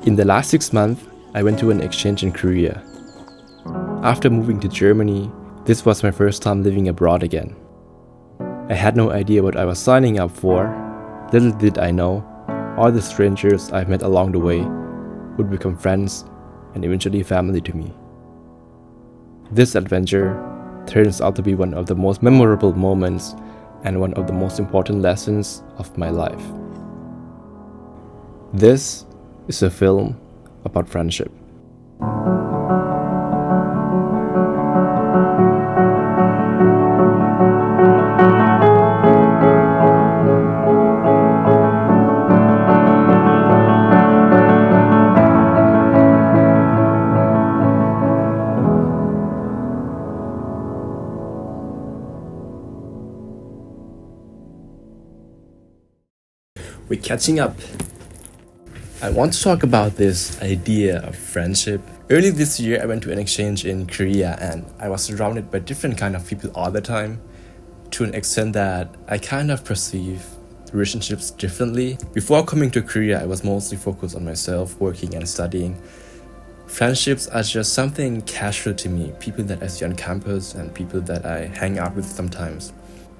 In the last 6 months, I went to an exchange in Korea. After moving to Germany, this was my first time living abroad again. I had no idea what I was signing up for. Little did I know, all the strangers I've met along the way would become friends and eventually family to me. This adventure turns out to be one of the most memorable moments and one of the most important lessons of my life. This is a film about friendship. We're catching up. I want to talk about this idea of friendship. Early this year, I went to an exchange in Korea and I was surrounded by different kind of people all the time, to an extent that I kind of perceive relationships differently. Before coming to Korea, I was mostly focused on myself, working and studying. Friendships are just something casual to me, people that I see on campus and people that I hang out with sometimes.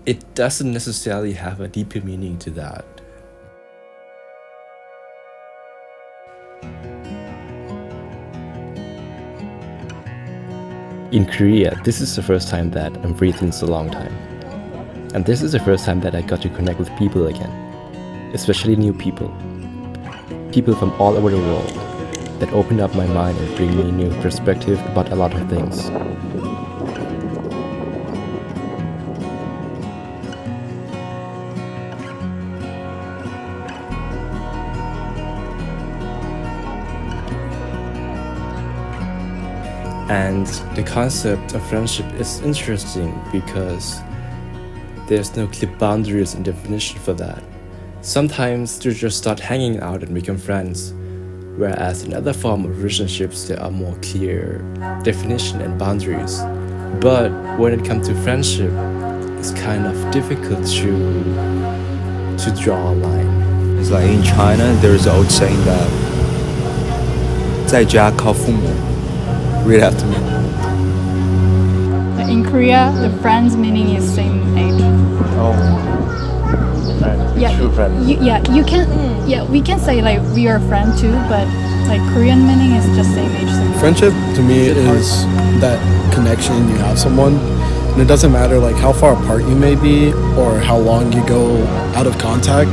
It doesn't necessarily have a deeper meaning to that. In Korea, this is the first time that I'm breathing so long time. And this is the first time that I got to connect with people again. Especially new people. People from all over the world that opened up my mind and bring me a new perspective about a lot of things. And the concept of friendship is interesting because there's no clear boundaries and definition for that. Sometimes you just start hanging out and become friends, whereas in other forms of relationships there are more clear definition and boundaries. But when it comes to friendship, it's kind of difficult to draw a line. It's like in China, there's an old saying that 在家靠父母. Read after me. In Korea, the friends meaning is same age. Oh, friend, Yeah, true friend. You can. Yeah, we can say like we are friend too, but like Korean meaning is just same age. Same age. Friendship to me is that connection you have someone, and it doesn't matter like how far apart you may be or how long you go out of contact.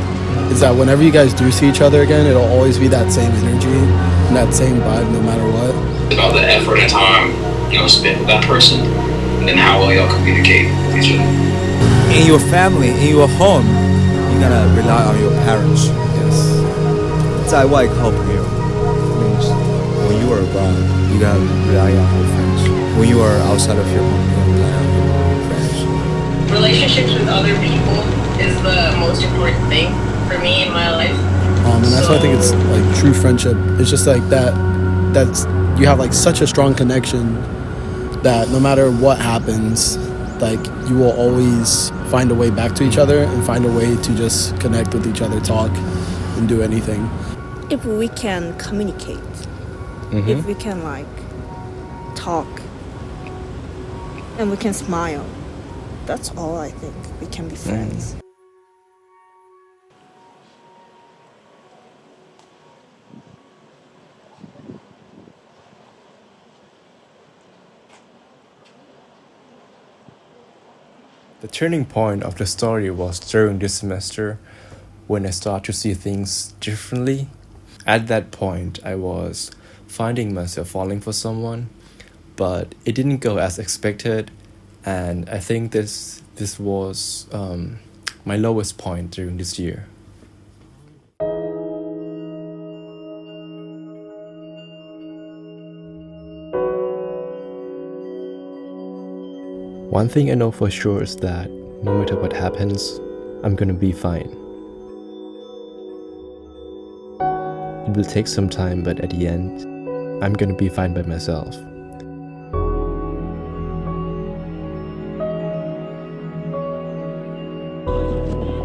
Is that whenever you guys do see each other again, it'll always be that same energy and that same vibe, no matter what. About the effort and time spent with that person, and then how well y'all communicate with each other. In your family, in your home, you gotta rely on your parents. Yes. 在外靠朋友 means when you are abroad, you gotta rely on your friends. When you are outside of your home, you gotta rely on your friends. Relationships with other people is the most important thing for me in my life. And that's why I think it's like true friendship. It's just like that's you have like such a strong connection that no matter what happens, like you will always find a way back to each other and find a way to just connect with each other, talk and do anything. If we can communicate, if we can like talk and we can smile, that's all I think. We can be friends. The turning point of the story was during this semester when I started to see things differently. At that point, I was finding myself falling for someone, but it didn't go as expected, and I think this was my lowest point during this year. One thing I know for sure is that no matter what happens, I'm gonna be fine. It will take some time, but at the end, I'm gonna be fine by myself.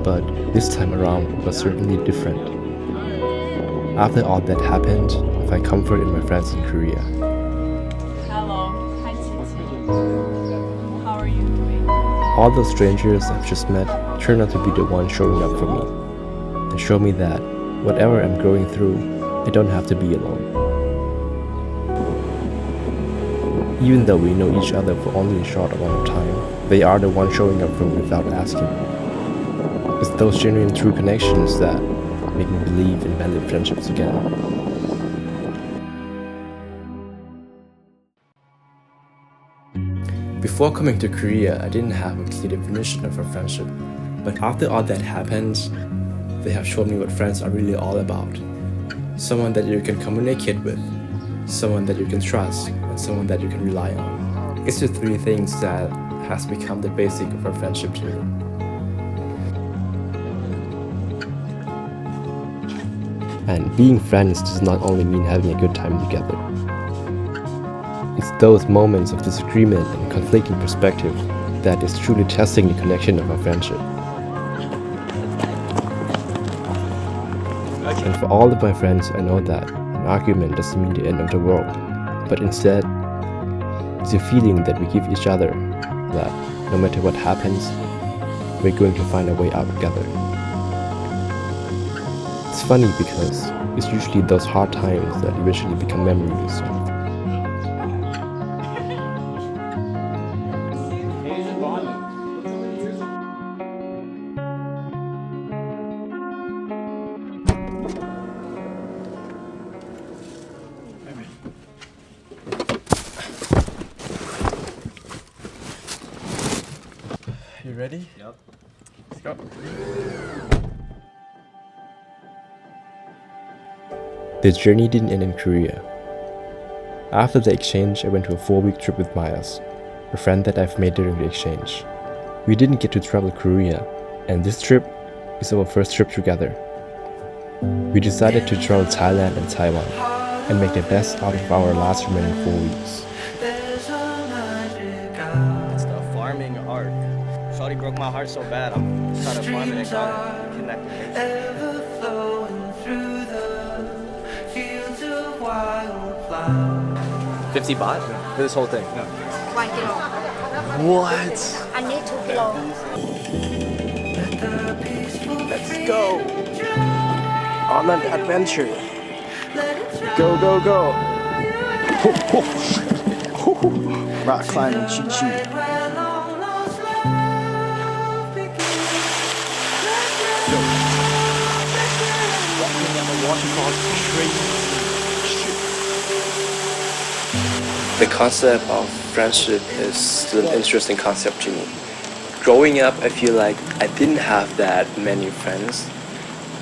But this time around was certainly different. After all that happened, find comfort in my friends in Korea. Hello. Hi, Titi. How are you doing? All those strangers I've just met turn out to be the ones showing up for me and show me that whatever I'm going through, I don't have to be alone. Even though we know each other for only a short amount of time, they are the ones showing up for me without asking. It's those genuine true connections that make me believe in valid friendships again. Before coming to Korea, I didn't have a clear definition of a friendship. But after all that happened, they have shown me what friends are really all about. Someone that you can communicate with, someone that you can trust, and someone that you can rely on. It's the three things that has become the basic of our friendship to me. And being friends does not only mean having a good time together. It's those moments of disagreement and conflicting perspective that is truly testing the connection of our friendship. And for all of my friends, I know that an argument doesn't mean the end of the world, but instead, it's a feeling that we give each other that no matter what happens, we're going to find a way out together. It's funny because it's usually those hard times that eventually become memories. You ready? Yep. Let's go. The journey didn't end in Korea. After the exchange, I went to a 4-week trip with Mayas, a friend that I've made during the exchange. We didn't get to travel Korea, and this trip is our first trip together. We decided to travel Thailand and Taiwan and make the best out of our last remaining 4 weeks. It's the farming arc. Shawty broke my heart so bad, I'm trying to farm it and got it connected. 50 baht for this whole thing? 1 kilo. What? I need 2 kilo. Let's go! On an adventure! Go, go, go! Rock climbing, choo choo. Walking down the waterfall, crazy. The concept of friendship is still an interesting concept to me. Growing up, I feel like I didn't have that many friends.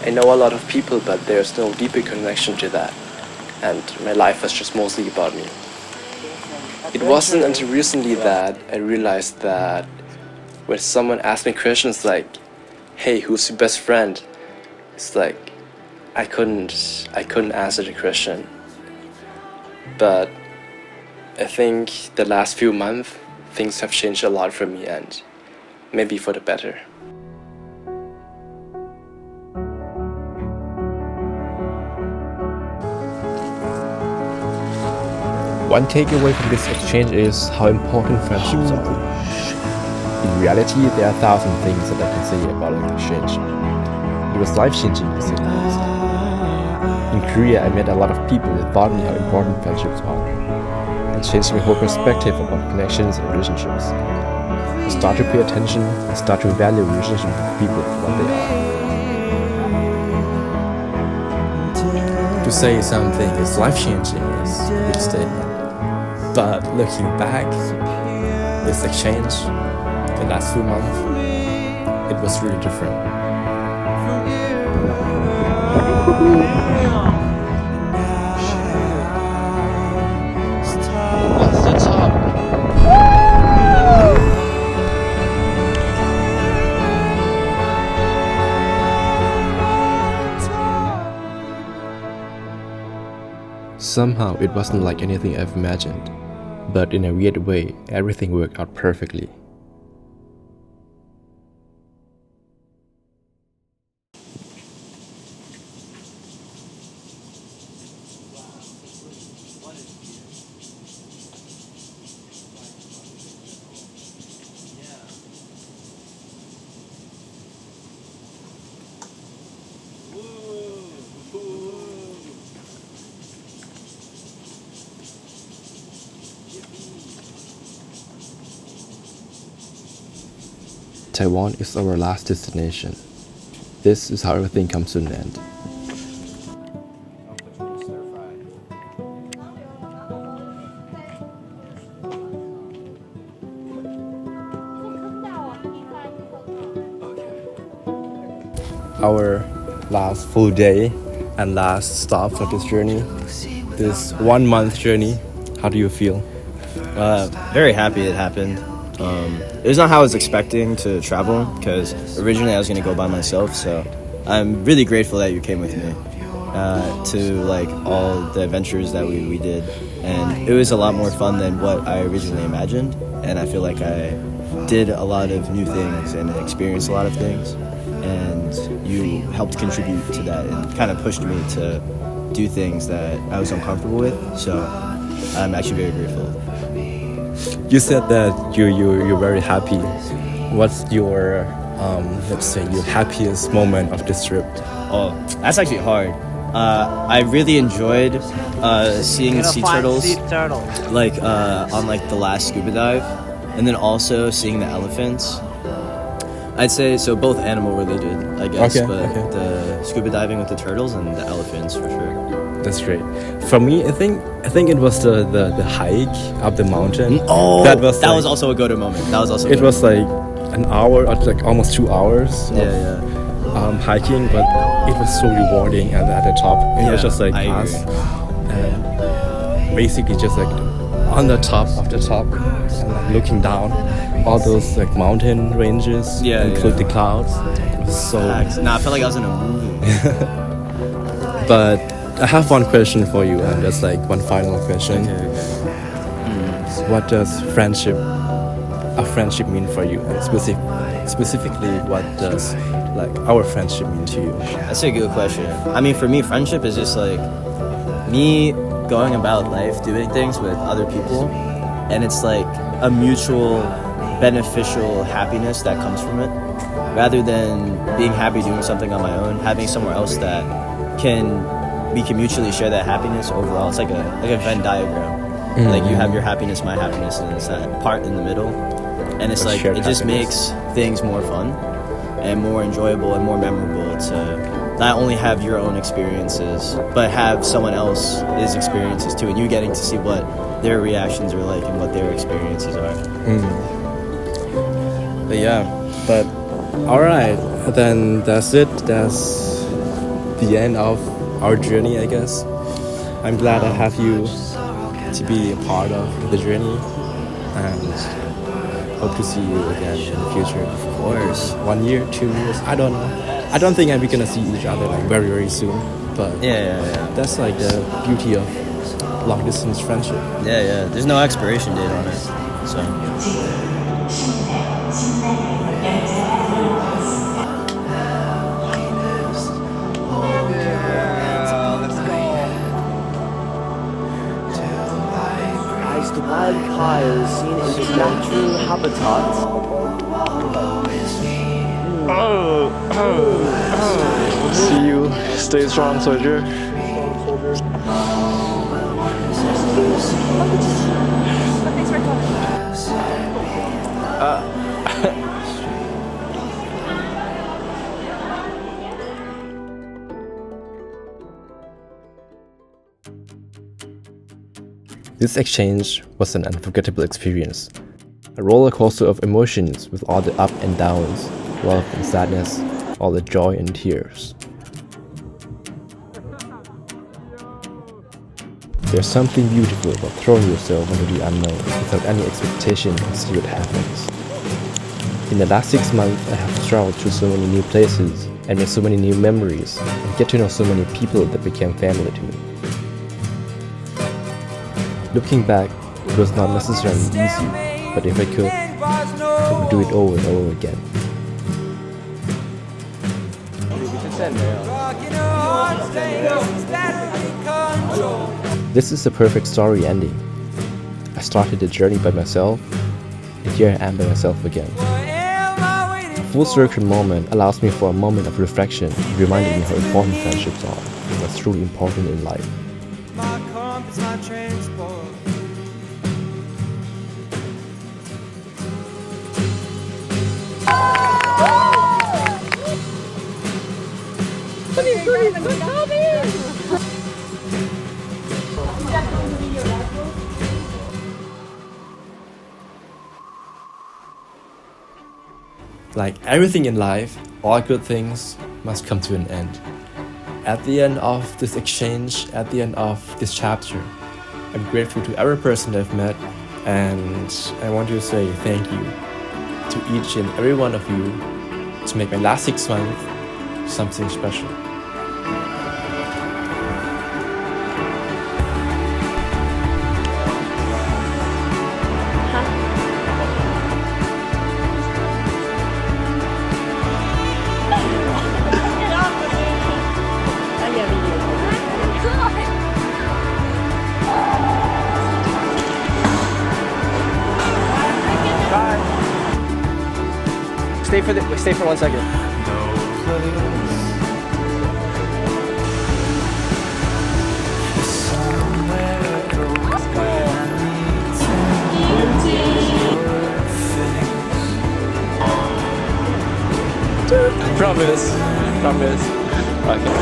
I know a lot of people, but there's no deeper connection to that. And my life was just mostly about me. It wasn't until recently that I realized that when someone asked me questions like, hey, who's your best friend? It's like, I couldn't answer the question. But I think the last few months, things have changed a lot for me, and maybe for the better. One takeaway from this exchange is how important friendships are. In reality, there are 1,000 things that I can say about an exchange. It was life-changing to say the least. In Korea, I met a lot of people that taught me how important friendships are, and changed my whole perspective about connections and relationships. I start to pay attention and start to value relationships with people for what they are. To say something is life-changing is a big statement. But looking back, this exchange, the last few months, it was really different. Somehow it wasn't like anything I've imagined, but in a weird way, everything worked out perfectly. Taiwan is our last destination. This is how everything comes to an end. Our last full day and last stop for this journey, this 1 month journey. How do you feel? Very happy it happened. It was not how I was expecting to travel, because originally I was going to go by myself, so I'm really grateful that you came with me to like all the adventures that we did, and it was a lot more fun than what I originally imagined, and I feel like I did a lot of new things and experienced a lot of things, and you helped contribute to that and kind of pushed me to do things that I was uncomfortable with, so I'm actually very grateful. You said that you're very happy. What's your let's say your happiest moment of this trip? Oh, that's actually hard. I really enjoyed seeing sea turtles, like on like the last scuba dive, and then also seeing the elephants. I'd say so, both animal related, I guess, but the scuba diving with the turtles and the elephants for sure. That's great. For me, I think it was the hike up the mountain. Oh, that was also a go-to moment. That was also. It was like an hour, or like almost 2 hours. Hiking, but it was so rewarding. And at the top, it was just like us, and basically just like on the top of the top, and like looking down, all those like mountain ranges, include the clouds. It was so. I felt like I was in a movie. But I have one question for you, and that's like one final question. What does a friendship mean for you? And specifically, what does like our friendship mean to you? That's a good question. I mean, for me, friendship is just like me going about life, doing things with other people, and it's like a mutual beneficial happiness that comes from it, rather than being happy doing something on my own. Having somewhere else that we can mutually share that happiness overall. It's like a Venn diagram. Like you have your happiness, my happiness, and it's that part in the middle. And it's like it just makes things more fun and more enjoyable and more memorable to not only have your own experiences, but have someone else's experiences too, and you getting to see what their reactions are like and what their experiences are. But alright, then that's it. That's the end of our journey, I guess. I'm glad I have you to be a part of the journey, and hope to see you again in the future. Of course. 1 year, 2 years, I don't know. I don't think we're gonna see each other like very, very soon. But that's like the beauty of long distance friendship. There's no expiration date on it. So the wild kyle seen in its natural habitat. See you. Stay strong, soldier. Thanks for coming. This exchange was an unforgettable experience. A roller coaster of emotions with all the up and downs, love and sadness, all the joy and tears. There's something beautiful about throwing yourself into the unknown without any expectation and see what happens. In the last 6 months, I have traveled to so many new places and made so many new memories and get to know so many people that became family to me. Looking back, it was not necessarily easy, but if I could, I would do it over and over again. Rocking on stages that we control. This is the perfect story ending. I started the journey by myself, and here I am by myself again. A full circle moment allows me for a moment of reflection, reminding me how important friendships are, and what's truly important in life. Like everything in life, all good things must come to an end. At the end of this exchange, at the end of this chapter, I'm grateful to every person I've met, and I want to say thank you to each and every one of you to make my last 6 months something special. Stay for 1 second. Promise. Okay.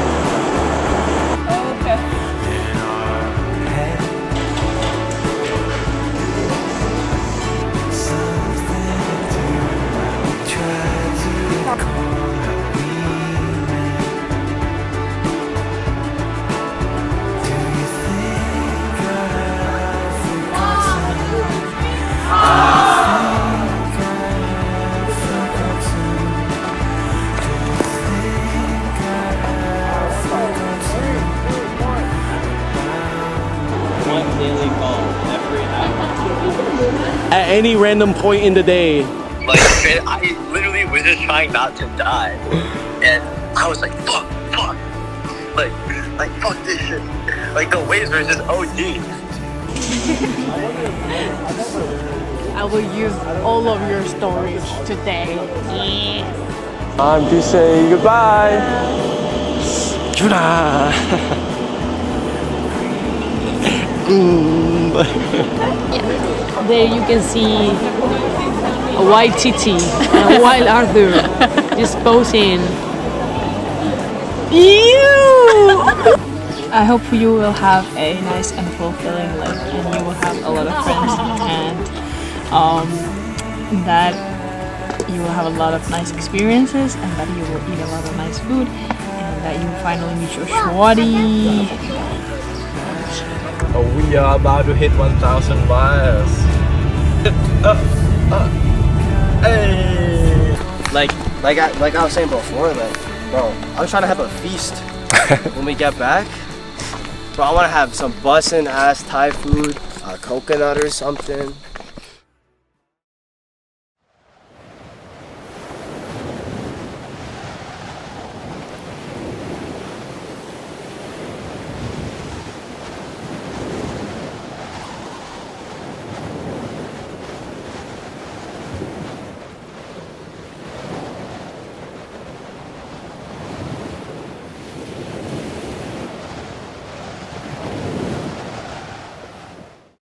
Daily call every hour. At any random point in the day. Like, I literally was just trying not to die. And I was like, fuck. Like, fuck this shit. Like, the waves were just OG. I will use all of your stories today. Yes. Time to say goodbye. Judah. There you can see a white titty and a wild Arthur just posing. I hope you will have a nice and fulfilling life, and you will have a lot of friends, and that you will have a lot of nice experiences, and that you will eat a lot of nice food, and that you will finally meet your shawty. We are about to hit 1,000 miles. Hey! Like I was saying before, like, bro, I'm trying to have a feast when we get back. Bro, I want to have some bussin' ass Thai food, a coconut or something.